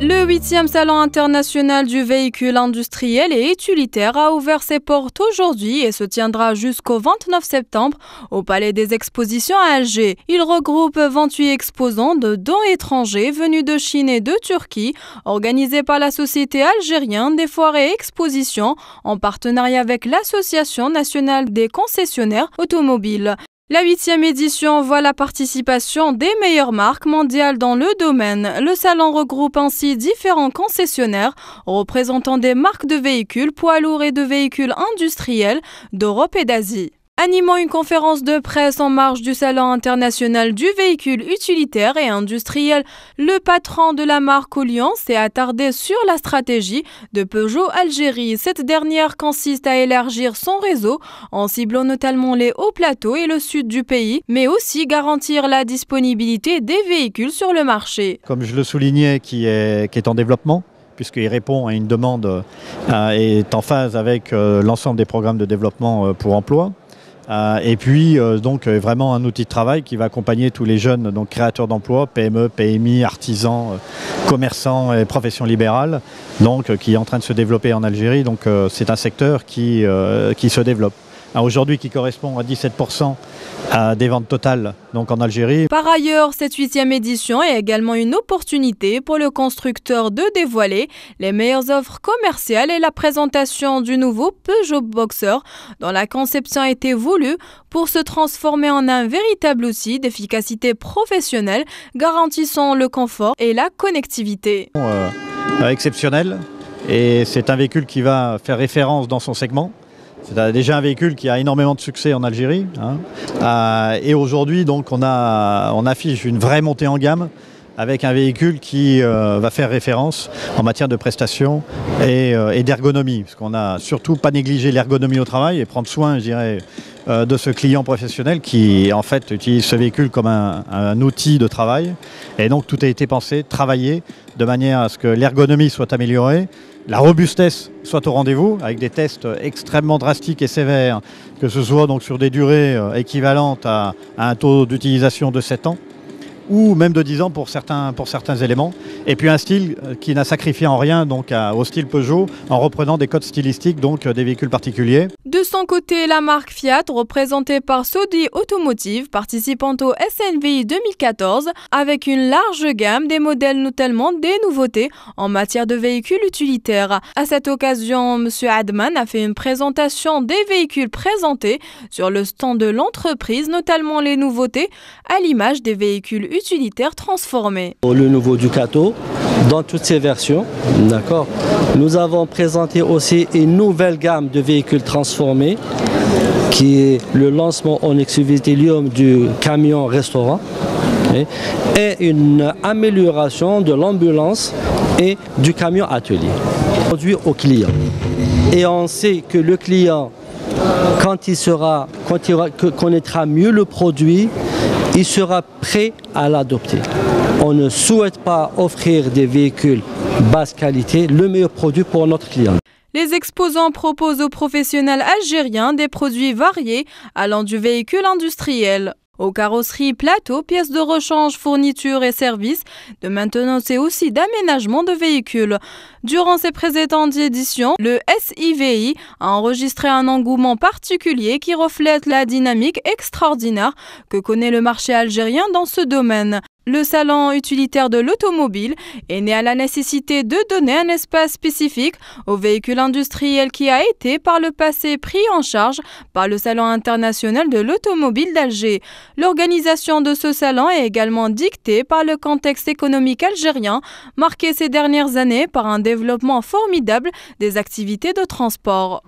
Le 8e Salon international du véhicule industriel et utilitaire a ouvert ses portes aujourd'hui et se tiendra jusqu'au 29 septembre au Palais des Expositions à Alger. Il regroupe 28 exposants de dons étrangers venus de Chine et de Turquie, organisés par la Société algérienne des foires et expositions en partenariat avec l'Association nationale des concessionnaires automobiles. La 8e édition voit la participation des meilleures marques mondiales dans le domaine. Le salon regroupe ainsi différents concessionnaires représentant des marques de véhicules, poids lourds et de véhicules industriels d'Europe et d'Asie. Animant une conférence de presse en marge du Salon international du véhicule utilitaire et industriel, le patron de la marque Olion s'est attardé sur la stratégie de Peugeot Algérie. Cette dernière consiste à élargir son réseau en ciblant notamment les hauts plateaux et le sud du pays, mais aussi garantir la disponibilité des véhicules sur le marché. Comme je le soulignais, qui est en développement, puisqu'il répond à une demande et est en phase avec l'ensemble des programmes de développement pour emploi. Et puis donc vraiment un outil de travail qui va accompagner tous les jeunes donc créateurs d'emplois, PME, PMI, artisans, commerçants et professions libérales, donc qui est en train de se développer en Algérie. Donc c'est un secteur qui se développe. Aujourd'hui qui correspond à 17% des ventes totales donc en Algérie. Par ailleurs, cette 8e édition est également une opportunité pour le constructeur de dévoiler les meilleures offres commerciales et la présentation du nouveau Peugeot Boxer dont la conception a été voulue pour se transformer en un véritable outil d'efficacité professionnelle garantissant le confort et la connectivité. Exceptionnel, et c'est un véhicule qui va faire référence dans son segment. C'est déjà un véhicule qui a énormément de succès en Algérie. Et aujourd'hui, donc, on affiche une vraie montée en gamme avec un véhicule qui va faire référence en matière de prestations et d'ergonomie. Parce qu'on n'a surtout pas négligé l'ergonomie au travail et prendre soin, je dirais, de ce client professionnel qui, en fait, utilise ce véhicule comme un outil de travail. Et donc, tout a été pensé, travaillé, de manière à ce que l'ergonomie soit améliorée, la robustesse soit au rendez-vous, avec des tests extrêmement drastiques et sévères, que ce soit donc sur des durées équivalentes à un taux d'utilisation de 7 ans, ou même de 10 ans pour certains éléments. Et puis un style qui n'a sacrifié en rien donc, au style Peugeot, en reprenant des codes stylistiques donc, des véhicules particuliers. De son côté, la marque Fiat, représentée par Sodi Automotive, participant au SNVI 2014, avec une large gamme des modèles, notamment des nouveautés en matière de véhicules utilitaires. À cette occasion, M. Adman a fait une présentation des véhicules présentés sur le stand de l'entreprise, notamment les nouveautés à l'image des véhicules utilitaires transformés. Le nouveau Ducato dans toutes ses versions, d'accord. Nous avons présenté aussi une nouvelle gamme de véhicules transformés qui est le lancement en exclusivité du camion restaurant et une amélioration de l'ambulance et du camion atelier produit au client. Et on sait que le client, quand il connaîtra mieux le produit, il sera prêt à l'adopter. On ne souhaite pas offrir des véhicules basse qualité, le meilleur produit pour notre client. Les exposants proposent aux professionnels algériens des produits variés allant du véhicule industriel aux carrosseries, plateaux, pièces de rechange, fournitures et services, de maintenance et aussi d'aménagement de véhicules. Durant ces précédentes éditions, le SIVI a enregistré un engouement particulier qui reflète la dynamique extraordinaire que connaît le marché algérien dans ce domaine. Le salon utilitaire de l'automobile est né à la nécessité de donner un espace spécifique aux véhicules industriels qui a été par le passé pris en charge par le Salon international de l'automobile d'Alger. L'organisation de ce salon est également dictée par le contexte économique algérien, marqué ces dernières années par un développement formidable des activités de transport.